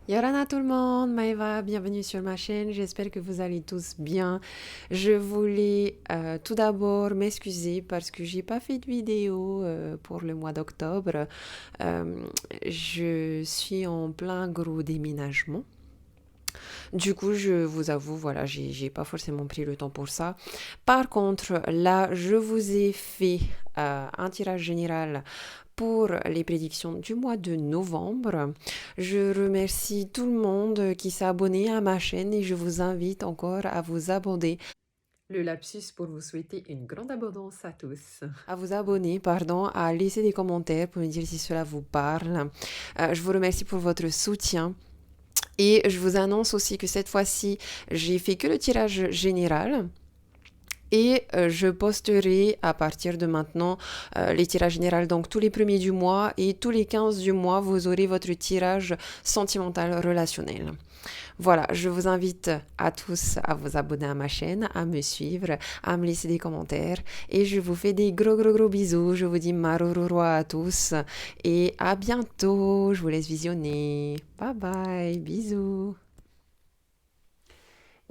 Yorana tout le monde, Maëva, bienvenue sur ma chaîne, j'espère que vous allez tous bien. Je voulais tout d'abord m'excuser parce que j'ai pas fait de vidéo pour le mois d'octobre. Euh, je suis en plein gros déménagement. Du coup, je vous avoue, voilà, j'ai pas forcément pris le temps pour ça. Par contre, là, je vous ai fait un tirage général pour les prédictions du mois de novembre. Je remercie tout le monde qui s'est abonné à ma chaîne et je vous invite encore à vous abonner. Le lapsus pour vous souhaiter une grande abondance à tous. À vous abonner, pardon, à laisser des commentaires pour me dire si cela vous parle. Je vous remercie pour votre soutien. Et je vous annonce aussi que cette fois-ci, j'ai fait que le tirage général. Et je posterai à partir de maintenant les tirages généraux, donc tous les premiers du mois et tous les 15 du mois, vous aurez votre tirage sentimental relationnel. Voilà, je vous invite à tous à vous abonner à ma chaîne, à me suivre, à me laisser des commentaires et je vous fais des gros gros gros bisous. Je vous dis marororo à tous et à bientôt. Je vous laisse visionner. Bye bye, bisous.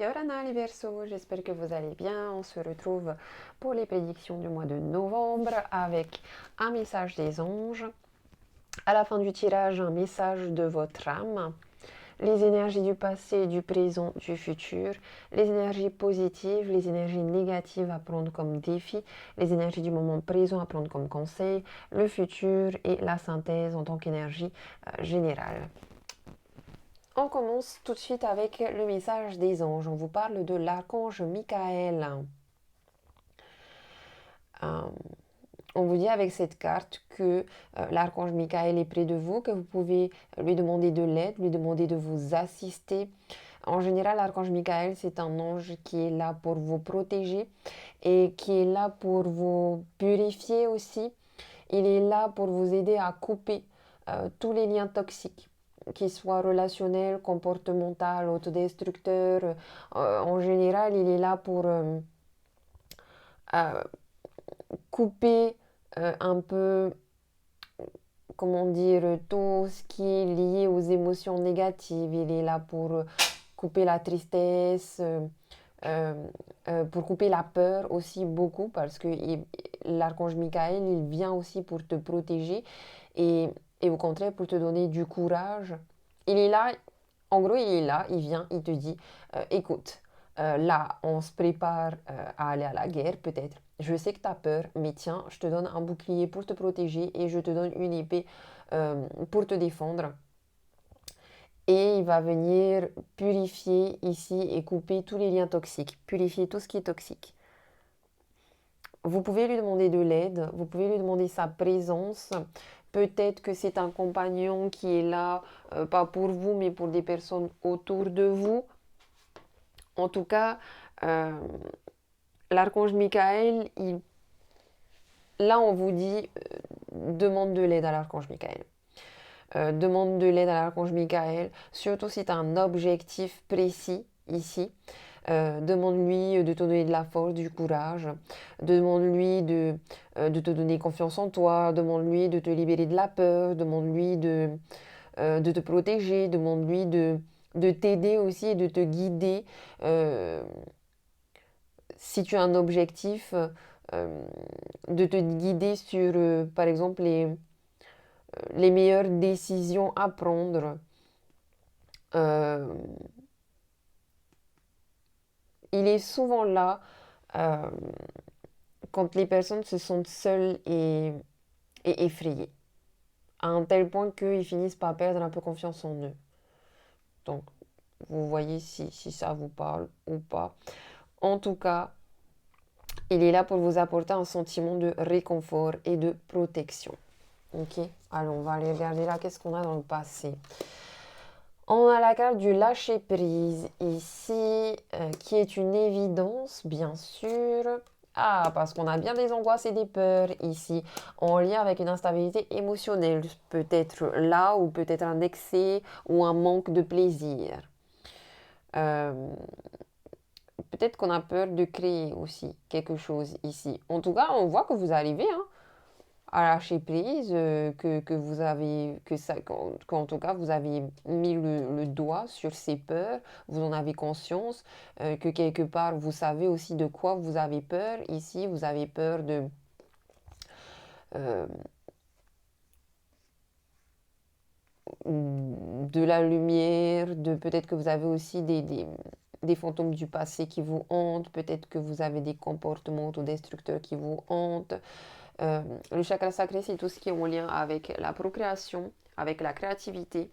Yorana les Verseaux, j'espère que vous allez bien. On se retrouve pour les prédictions du mois de novembre avec un message des anges. À la fin du tirage, un message de votre âme. Les énergies du passé, du présent, du futur, les énergies positives, les énergies négatives à prendre comme défi, les énergies du moment présent à prendre comme conseil, le futur et la synthèse en tant qu'énergie générale. On commence tout de suite avec le message des anges. On vous parle de l'archange Michael. Euh, on vous dit avec cette carte que l'archange Michael est près de vous, que vous pouvez lui demander de l'aide, lui demander de vous assister. En général, l'archange Michael, c'est un ange qui est là pour vous protéger et qui est là pour vous purifier aussi. Il est là pour vous aider à couper tous les liens toxiques, qu'ils soient relationnels, comportementaux, autodestructeurs. En général, il est là pour euh, couper un peu, comment dire, tout ce qui est lié aux émotions négatives. Il est là pour couper la tristesse, euh, pour couper la peur aussi beaucoup, parce que l'archange Michael, il vient aussi pour te protéger et au contraire pour te donner du courage. Il est là, en gros, il est là, il vient, il te dit, écoute, là, on se prépare à aller à la guerre, peut-être. Je sais que tu as peur, mais tiens, je te donne un bouclier pour te protéger et je te donne une épée pour te défendre. Et il va venir purifier ici et couper tous les liens toxiques, purifier tout ce qui est toxique. Vous pouvez lui demander de l'aide, vous pouvez lui demander sa présence. Peut-être que c'est un compagnon qui est là, pas pour vous, mais pour des personnes autour de vous. En tout cas, euh, l'archange Michael, là on vous dit, demande de l'aide à l'archange Michael. Demande de l'aide à l'archange Michael, surtout si tu as un objectif précis ici. Demande-lui de te donner de la force, du courage. Demande-lui de te donner confiance en toi. Demande-lui de te libérer de la peur. Demande-lui de te protéger. Demande-lui de t'aider aussi et de te guider. Euh, Si tu as un objectif, de te guider sur, par exemple, les meilleures décisions à prendre. Euh, il est souvent là euh, quand les personnes se sentent seules et effrayées, à un tel point qu'ils finissent par perdre un peu confiance en eux. Donc, vous voyez si ça vous parle ou pas. En tout cas, il est là pour vous apporter un sentiment de réconfort et de protection. Ok, alors on va aller regarder là, qu'est-ce qu'on a dans le passé. On a la carte du lâcher prise ici, qui est une évidence, bien sûr. Ah, parce qu'on a bien des angoisses et des peurs ici, en lien avec une instabilité émotionnelle, peut-être là, ou peut-être un excès ou un manque de plaisir. Euh, Peut-être qu'on a peur de créer aussi quelque chose ici. En tout cas, on voit que vous arrivez hein, à lâcher prise, que vous avez, qu'en tout cas vous avez mis le doigt sur ces peurs, vous en avez conscience, que quelque part vous savez aussi de quoi vous avez peur. Ici, vous avez peur euh, de la lumière, de peut-être que vous avez aussi des fantômes du passé qui vous hantent, peut-être que vous avez des comportements autodestructeurs qui vous hantent. Euh, le chakra sacré, c'est tout ce qui est en lien avec la procréation, avec la créativité,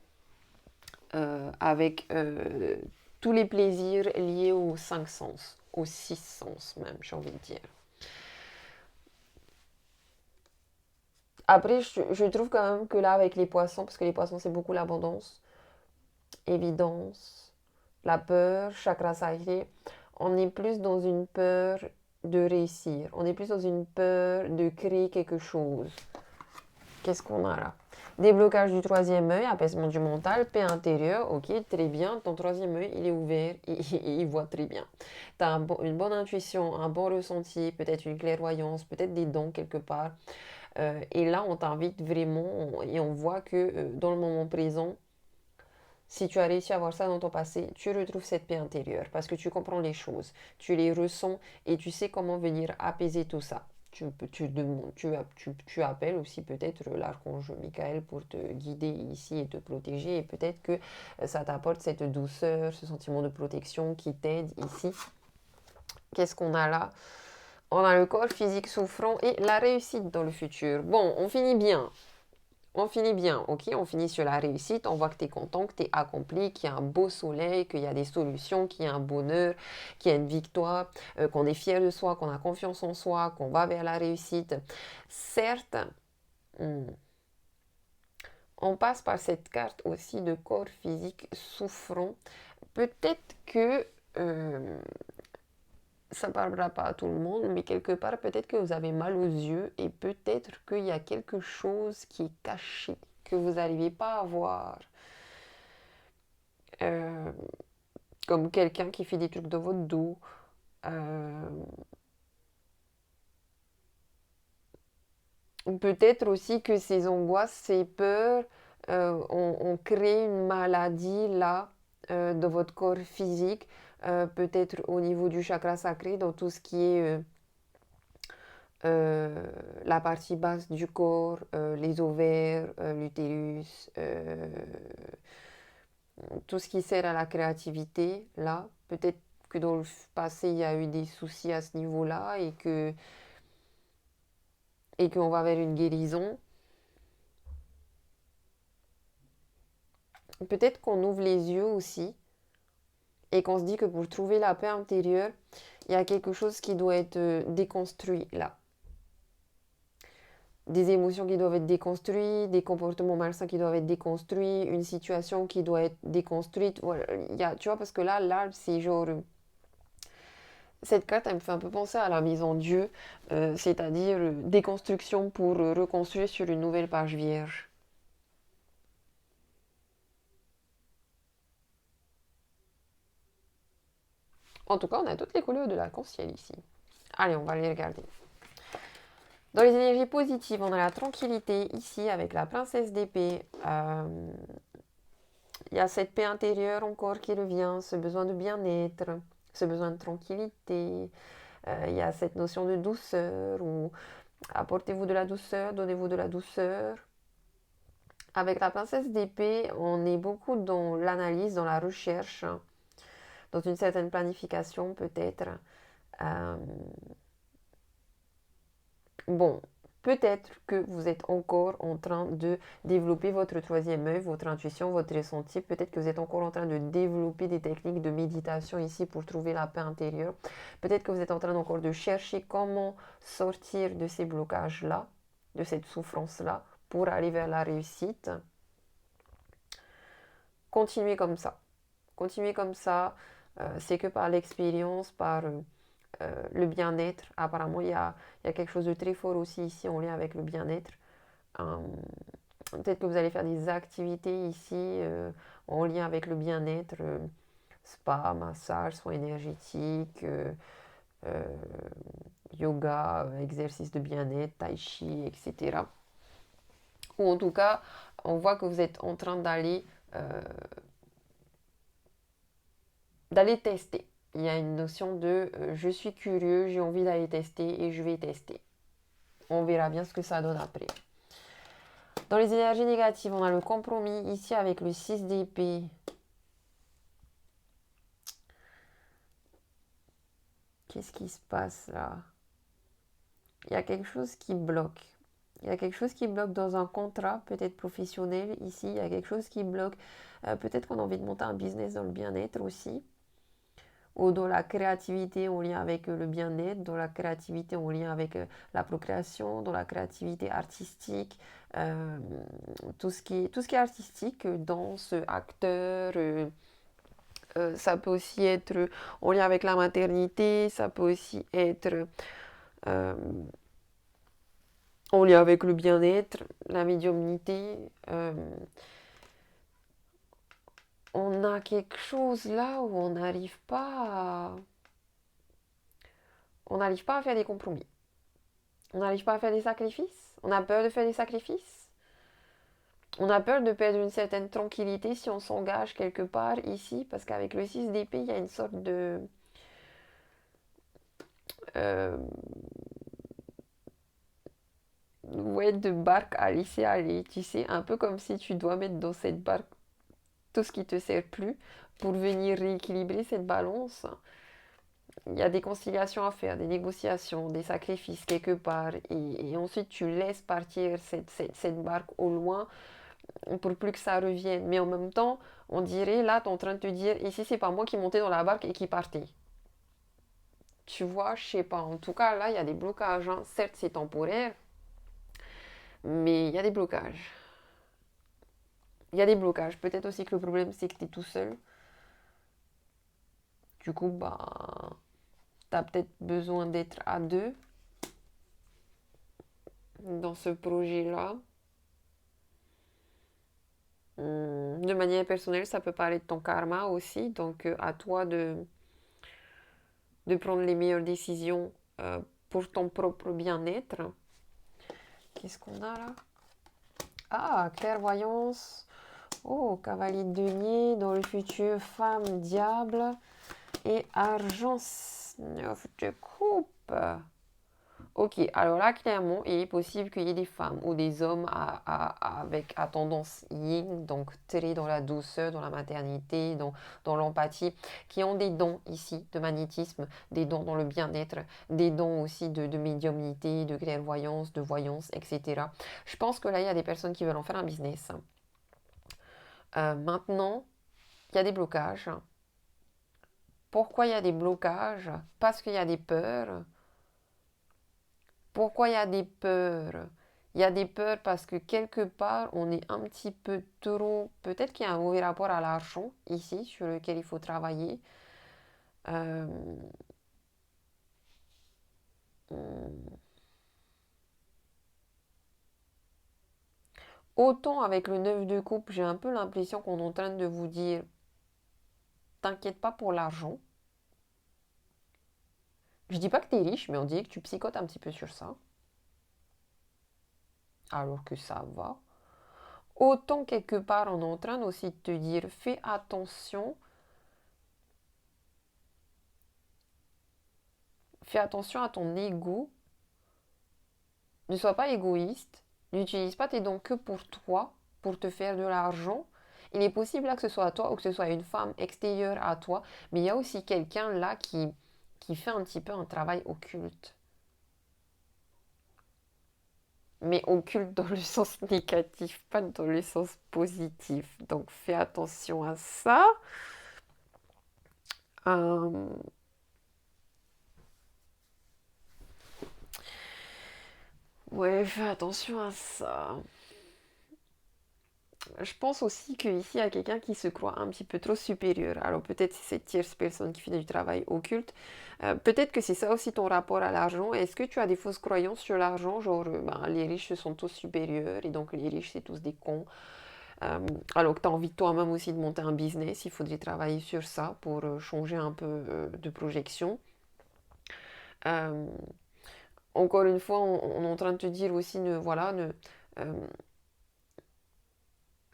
avec tous les plaisirs liés aux cinq sens, aux six sens même, j'ai envie de dire. Après, je trouve quand même que là, avec les poissons, parce que les poissons, c'est beaucoup l'abondance, évidence, la peur, chakra sacré, on est plus dans une peur de réussir, on est plus dans une peur de créer quelque chose. Qu'est-ce qu'on a là? Déblocage du troisième œil, apaisement du mental, paix intérieure, ok, très bien. Ton troisième œil, il est ouvert, il voit très bien. Tu as une bonne intuition, un bon ressenti, peut-être une clairvoyance, peut-être des dons quelque part. Et là, on t'invite vraiment, et on voit que dans le moment présent, si tu as réussi à voir ça dans ton passé, tu retrouves cette paix intérieure parce que tu comprends les choses, tu les ressens et tu sais comment venir apaiser tout ça. Tu appelles aussi peut-être l'archange Michael pour te guider ici et te protéger et peut-être que ça t'apporte cette douceur, ce sentiment de protection qui t'aide ici. Qu'est-ce qu'on a là? On a le corps physique souffrant et la réussite dans le futur. Bon, on finit bien. On finit bien, ok? On finit sur la réussite, on voit que tu es content, que tu es accompli, qu'il y a un beau soleil, qu'il y a des solutions, qu'il y a un bonheur, qu'il y a une victoire, qu'on est fier de soi, qu'on a confiance en soi, qu'on va vers la réussite. Certes, hmm, on passe par cette carte aussi de corps physique souffrant. Peut-être que ça ne parlera pas à tout le monde, mais quelque part, peut-être que vous avez mal aux yeux et peut-être qu'il y a quelque chose qui est caché, que vous n'arrivez pas à voir. Euh, comme quelqu'un qui fait des trucs dans votre dos. Euh, Peut-être aussi que ces angoisses, ces peurs ont créé une maladie là, dans votre corps physique, peut-être au niveau du chakra sacré, dans tout ce qui est la partie basse du corps, les ovaires, l'utérus, tout ce qui sert à la créativité, là, peut-être que dans le passé, il y a eu des soucis à ce niveau-là et qu'on va vers une guérison. Peut-être qu'on ouvre les yeux aussi et qu'on se dit que pour trouver la paix intérieure, il y a quelque chose qui doit être déconstruit là. Des émotions qui doivent être déconstruites, des comportements malsains qui doivent être déconstruits, une situation qui doit être déconstruite. Voilà, tu vois, parce que là, l'arbre, c'est genre cette carte, elle me fait un peu penser à la mise en Dieu, c'est-à-dire déconstruction pour reconstruire sur une nouvelle page vierge. En tout cas, on a toutes les couleurs de l'arc-en-ciel ici. Allez, on va les regarder. Dans les énergies positives, on a la tranquillité ici avec la princesse d'épée. Il y a cette paix intérieure encore qui revient, ce besoin de bien-être, ce besoin de tranquillité. Il y a cette notion de douceur où apportez-vous de la douceur, donnez-vous de la douceur. Avec la princesse d'épée, on est beaucoup dans l'analyse, dans la recherche, dans une certaine planification peut-être. Euh, bon, peut-être que vous êtes encore en train de développer votre troisième œil, votre intuition, votre ressenti. Peut-être que vous êtes encore en train de développer des techniques de méditation ici pour trouver la paix intérieure. Peut-être que vous êtes en train encore de chercher comment sortir de ces blocages-là, de cette souffrance-là, pour aller vers la réussite. Continuez comme ça. Continuez comme ça. C'est que par l'expérience, par le bien-être. Apparemment, il y a quelque chose de très fort aussi ici en lien avec le bien-être. Euh, Peut-être que vous allez faire des activités ici en lien avec le bien-être. Spa, massage, soins énergétiques, euh, yoga, exercice de bien-être, tai chi, etc. Ou en tout cas, on voit que vous êtes en train d'aller tester. Il y a une notion de je suis curieux, j'ai envie d'aller tester et je vais tester. On verra bien ce que ça donne après. Dans les énergies négatives, on a le compromis ici avec le 6 d'épée. Qu'est-ce qui se passe là? Il y a quelque chose qui bloque. Il y a quelque chose qui bloque dans un contrat, peut-être professionnel ici. Il y a quelque chose qui bloque. Peut-être qu'on a envie de monter un business dans le bien-être aussi. Ou dans la créativité en lien avec le bien-être, dans la créativité en lien avec la procréation, dans la créativité artistique, euh, tout ce qui est artistique, danse, acteur, ça peut aussi être en lien avec la maternité, ça peut aussi être euh, en lien avec le bien-être, la médiumnité. On a quelque chose là où on n'arrive pas à faire des compromis. On n'arrive pas à faire des sacrifices. On a peur de faire des sacrifices. On a peur de perdre une certaine tranquillité si on s'engage quelque part ici, parce qu'avec le 6 d'épée, il y a une sorte de... euh, ouais, de barque à laisser aller, tu sais, un peu comme si tu dois mettre dans cette barque tout ce qui te sert plus pour venir rééquilibrer cette balance. Il y a des conciliations à faire, des négociations, des sacrifices quelque part, et ensuite tu laisses partir cette barque au loin pour plus que ça revienne. Mais en même temps, on dirait, là, tu es en train de te dire, ici, c'est pas moi qui montais dans la barque et qui partais. Tu vois, je sais pas. En tout cas, là, il y a des blocages, hein. Certes, c'est temporaire, mais il y a des blocages. Il y a des blocages. Peut-être aussi que le problème, c'est que tu es tout seul. Du coup, bah, tu as peut-être besoin d'être à deux dans ce projet-là. De manière personnelle, ça peut parler de ton karma aussi. Donc, à toi de prendre les meilleures décisions pour ton propre bien-être. Qu'est-ce qu'on a là? Ah, clairvoyance. Oh, cavalier de denier, dans le futur, femme, diable. Et argent, 9 de coupe. Ok, alors là, clairement, il est possible qu'il y ait des femmes ou des hommes avec à tendance yin, donc très dans la douceur, dans la maternité, dans l'empathie, qui ont des dons ici de magnétisme, des dons dans le bien-être, des dons aussi de médiumnité, de clairvoyance, de voyance, etc. Je pense que là, il y a des personnes qui veulent en faire un business. Maintenant, il y a des blocages. Pourquoi il y a des blocages? Parce qu'il y a des peurs. Pourquoi il y a des peurs? Il y a des peurs parce que quelque part, on est un petit peu trop... Peut-être qu'il y a un mauvais rapport à l'argent ici, sur lequel il faut travailler. Euh, hum, Autant avec le 9 de coupe, j'ai un peu l'impression qu'on est en train de vous dire, t'inquiète pas pour l'argent. Je dis pas que t'es riche, mais on dit que tu psychotes un petit peu sur ça. Alors que ça va. Autant quelque part, on est en train aussi de te dire, fais attention à ton ego. Ne sois pas égoïste. N'utilise pas tes dons que pour toi, pour te faire de l'argent. Il est possible là que ce soit toi ou que ce soit une femme extérieure à toi, mais il y a aussi quelqu'un là qui fait un petit peu un travail occulte. Mais occulte dans le sens négatif, pas dans le sens positif. Donc fais attention à ça. Euh, Ouais, fais attention à ça. Je pense aussi qu'ici, il y a quelqu'un qui se croit un petit peu trop supérieur. Alors peut-être c'est cette tierce personne qui fait du travail occulte. Peut-être que c'est ça aussi ton rapport à l'argent. Est-ce que tu as des fausses croyances sur l'argent? Genre, ben, les riches sont tous supérieurs et donc les riches, c'est tous des cons. Euh, alors que tu as envie toi-même aussi de monter un business, il faudrait travailler sur ça pour changer un peu de projection. Euh, encore une fois, on est en train de te dire aussi,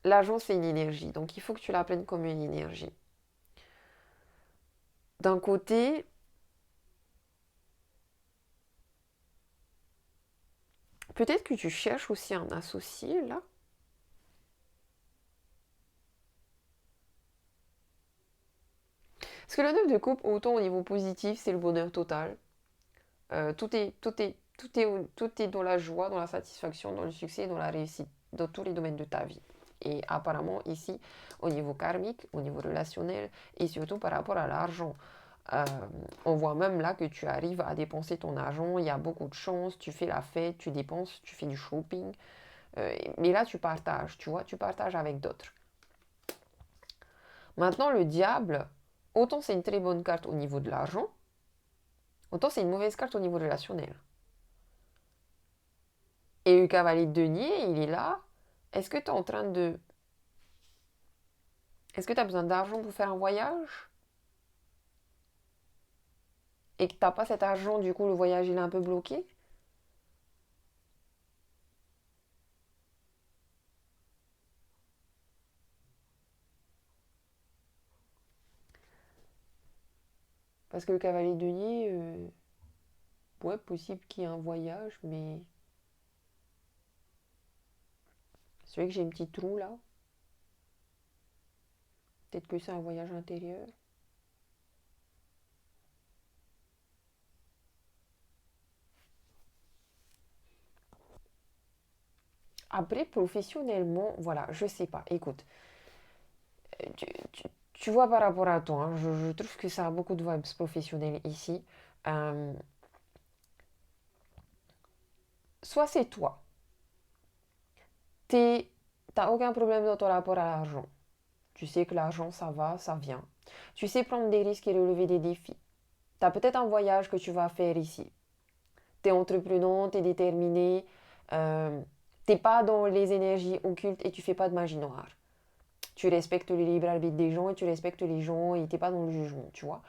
l'argent c'est une énergie, donc il faut que tu la prennes comme une énergie. D'un côté, peut-être que tu cherches aussi un associé là. Parce que le 9 de coupe, autant au niveau positif, c'est le bonheur total. Tout est dans la joie, dans la satisfaction, dans le succès, dans la réussite, dans tous les domaines de ta vie. Et apparemment ici, au niveau karmique, au niveau relationnel et surtout par rapport à l'argent. Euh, on voit même là que tu arrives à dépenser ton argent, il y a beaucoup de chance, tu fais la fête, tu dépenses, tu fais du shopping. Mais là, tu partages, tu vois, tu partages avec d'autres. Maintenant, le diable, autant c'est une très bonne carte au niveau de l'argent, autant c'est une mauvaise carte au niveau relationnel. Et le cavalier de denier, il est là. Est-ce que tu es en train de... Est-ce que tu as besoin d'argent pour faire un voyage? Et que tu n'as pas cet argent, du coup le voyage il est un peu bloqué? Parce que le cavalier de denier, ouais, possible qu'il y ait un voyage, mais... C'est vrai que j'ai un petit trou là. Peut-être que c'est un voyage intérieur. Après, professionnellement, voilà, je sais pas. Écoute, tu, tu- tu vois par rapport à toi, hein, je trouve que ça a beaucoup de vibes professionnelles ici. Euh, Soit c'est toi, t'as aucun problème dans ton rapport à l'argent. Tu sais que l'argent, ça va, ça vient. Tu sais prendre des risques et relever des défis. T'as peut-être un voyage que tu vas faire ici. T'es entreprenant, t'es déterminé, euh, t'es pas dans les énergies occultes et tu fais pas de magie noire. Tu respectes le libre arbitre des gens et tu respectes les gens et t'es pas dans le jugement, tu vois.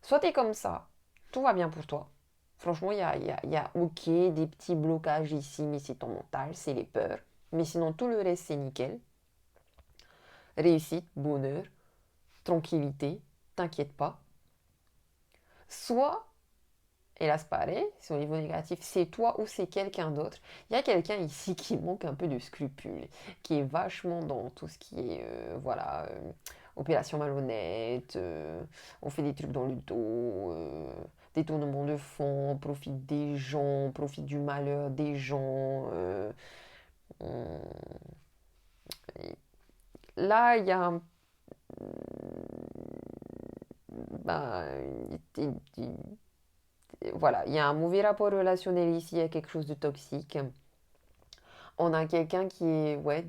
Soit t'es comme ça, tout va bien pour toi. Franchement, il y a ok, des petits blocages ici, mais c'est ton mental, c'est les peurs. Mais sinon, tout le reste, c'est nickel. Réussite, bonheur, tranquillité, t'inquiète pas. Soit, et là c'est pareil, c'est au niveau négatif, c'est toi ou c'est quelqu'un d'autre. Il y a quelqu'un ici qui manque un peu de scrupules, qui est vachement dans tout ce qui est, voilà, opération malhonnête, on fait des trucs dans le dos, détournement de fonds, on profite des gens, on profite du malheur des gens. On- Là, il y a un... Ben, voilà, il y a un mauvais rapport relationnel ici, il y a quelque chose de toxique. On a quelqu'un qui est, ouais,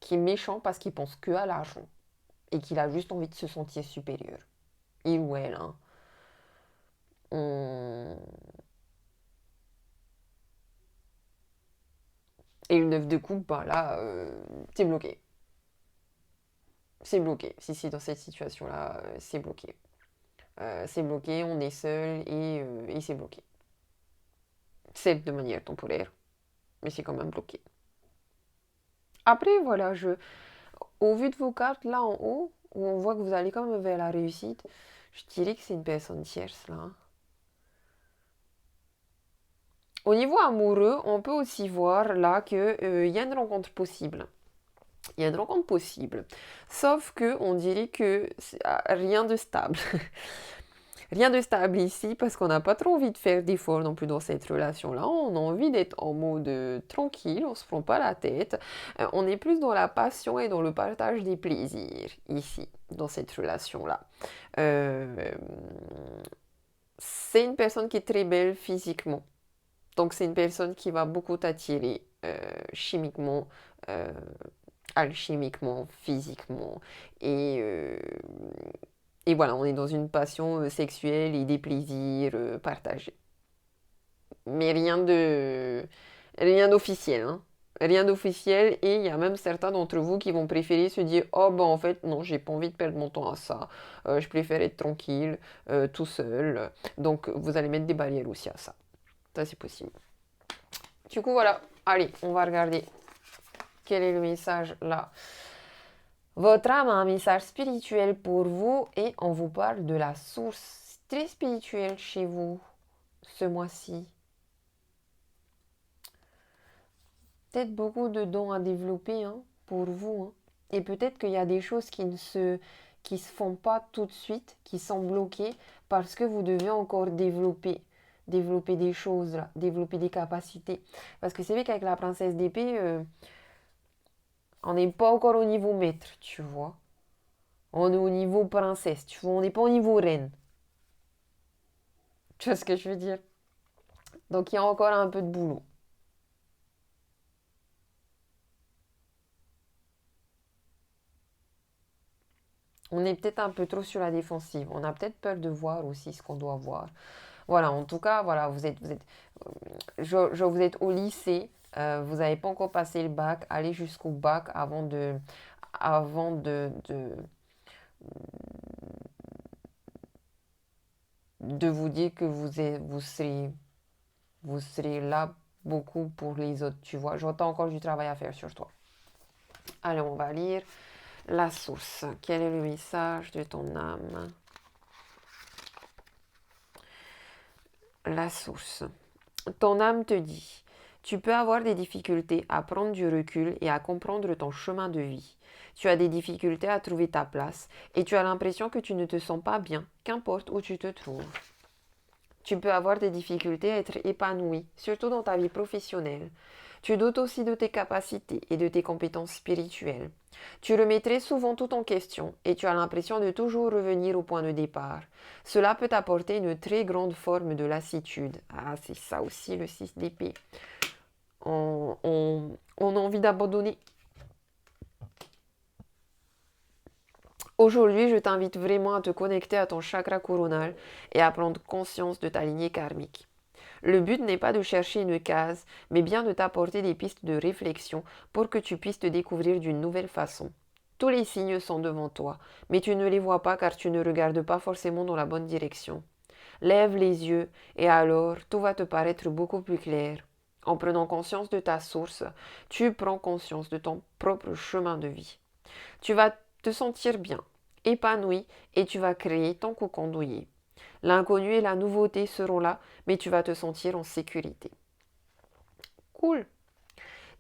qui est méchant parce qu'il pense que à l'argent et qu'il a juste envie de se sentir supérieur. Il ou elle, hein. On- Et le 9 de coupe, ben là, c'est bloqué. C'est bloqué. Si c'est dans cette situation-là, c'est bloqué. C'est bloqué, on est seul et c'est bloqué. C'est de manière temporaire, mais c'est quand même bloqué. Après, voilà, au vu de vos cartes là en haut, où on voit que vous allez quand même vers la réussite, je dirais que c'est une personne tierce là, hein. Au niveau amoureux, on peut aussi voir là qu'il y a une rencontre possible. Il y a une rencontre possible. Sauf que on dirait que rien de stable. Rien de stable ici parce qu'on n'a pas trop envie de faire d'efforts non plus dans cette relation-là. On a envie d'être en mode tranquille, on se prend pas la tête. On est plus dans la passion et dans le partage des plaisirs ici, dans cette relation-là. Euh, c'est une personne qui est très belle physiquement. Donc c'est une personne qui va beaucoup t'attirer chimiquement, euh, alchimiquement, physiquement. Et, euh, et voilà, on est dans une passion sexuelle et des plaisirs partagés. Mais rien d'officiel, hein. Rien d'officiel et il y a même certains d'entre vous qui vont préférer se dire oh ben en fait non j'ai pas envie de perdre mon temps à ça. Je préfère être tranquille tout seul, donc vous allez mettre des barrières aussi à ça c'est possible. Du coup voilà, allez on va regarder quel est le message là. Votre âme a un message spirituel pour vous et on vous parle de la source très spirituelle chez vous ce mois-ci. Peut-être beaucoup de dons à développer hein, pour vous. Hein. Et peut-être qu'il y a des choses qui se font pas tout de suite, qui sont bloquées parce que vous devez encore développer des choses, là, développer des capacités. Parce que c'est vrai qu'avec la princesse d'épée, on n'est pas encore au niveau maître, tu vois. On est au niveau princesse, tu vois. On n'est pas au niveau reine. Tu vois ce que je veux dire? Donc il y a encore un peu de boulot. On est peut-être un peu trop sur la défensive. On a peut-être peur de voir aussi ce qu'on doit voir. Voilà, en tout cas, voilà, vous êtes au lycée, vous n'avez pas encore passé le bac, allez jusqu'au bac avant de vous dire que vous serez là beaucoup pour les autres, tu vois. J'entends encore du travail à faire sur toi. Allez, on va lire la source. Quel est le message de ton âme? La source. Ton âme te dit, tu peux avoir des difficultés à prendre du recul et à comprendre ton chemin de vie. Tu as des difficultés à trouver ta place et tu as l'impression que tu ne te sens pas bien, qu'importe où tu te trouves. Tu peux avoir des difficultés à être épanoui, surtout dans ta vie professionnelle. Tu doutes aussi de tes capacités et de tes compétences spirituelles. Tu remets très souvent tout en question et tu as l'impression de toujours revenir au point de départ. Cela peut apporter une très grande forme de lassitude. Ah, c'est ça aussi le 6 d'épée. On a envie d'abandonner. Aujourd'hui, je t'invite vraiment à te connecter à ton chakra coronal et à prendre conscience de ta lignée karmique. Le but n'est pas de chercher une case, mais bien de t'apporter des pistes de réflexion pour que tu puisses te découvrir d'une nouvelle façon. Tous les signes sont devant toi, mais tu ne les vois pas car tu ne regardes pas forcément dans la bonne direction. Lève les yeux et alors tout va te paraître beaucoup plus clair. En prenant conscience de ta source, tu prends conscience de ton propre chemin de vie. Tu vas te sentir bien, épanoui et tu vas créer ton cocon douillet. L'inconnu et la nouveauté seront là, mais tu vas te sentir en sécurité. Cool.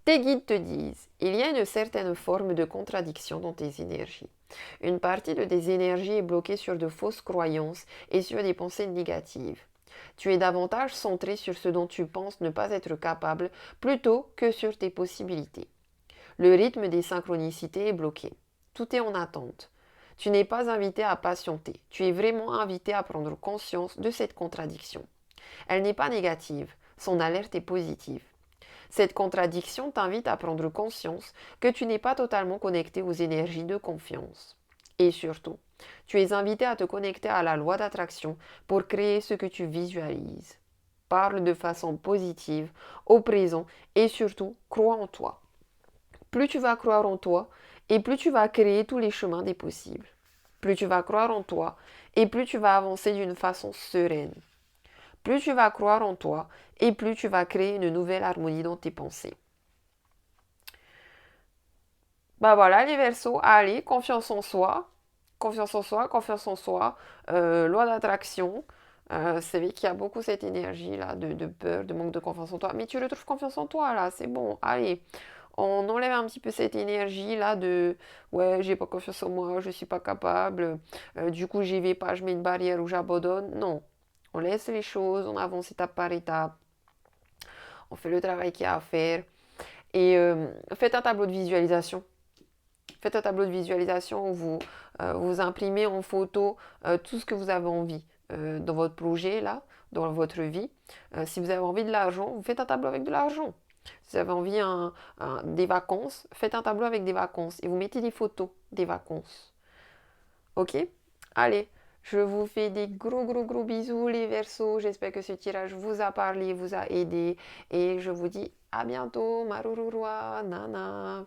Tes guides te disent, il y a une certaine forme de contradiction dans tes énergies. Une partie de tes énergies est bloquée sur de fausses croyances et sur des pensées négatives. Tu es davantage centré sur ce dont tu penses ne pas être capable plutôt que sur tes possibilités. Le rythme des synchronicités est bloqué. Tout est en attente. Tu n'es pas invité à patienter. Tu es vraiment invité à prendre conscience de cette contradiction. Elle n'est pas négative. Son alerte est positive. Cette contradiction t'invite à prendre conscience que tu n'es pas totalement connecté aux énergies de confiance. Et surtout, tu es invité à te connecter à la loi d'attraction pour créer ce que tu visualises. Parle de façon positive, au présent et surtout, crois en toi. Plus tu vas croire en toi et plus tu vas créer tous les chemins des possibles. Plus tu vas croire en toi et plus tu vas avancer d'une façon sereine. Plus tu vas croire en toi et plus tu vas créer une nouvelle harmonie dans tes pensées. Bah voilà les Verseaux, allez, confiance en soi, confiance en soi, confiance en soi, loi d'attraction. C'est vrai qu'il y a beaucoup cette énergie là de peur, de manque de confiance en toi. Mais tu retrouves confiance en toi là, c'est bon, allez. On enlève un petit peu cette énergie là de ouais, j'ai pas confiance en moi, je suis pas capable, du coup j'y vais pas, je mets une barrière ou j'abandonne. Non, on laisse les choses, on avance étape par étape, on fait le travail qu'il y a à faire et faites un tableau de visualisation. Faites un tableau de visualisation où vous imprimez en photo tout ce que vous avez envie dans votre projet là, dans votre vie. Si vous avez envie de l'argent, vous faites un tableau avec de l'argent. Si vous avez envie des vacances, faites un tableau avec des vacances et vous mettez des photos des vacances. Ok? Allez, je vous fais des gros gros gros bisous les Verseaux. J'espère que ce tirage vous a parlé, vous a aidé et je vous dis À bientôt, Marururua, Nana.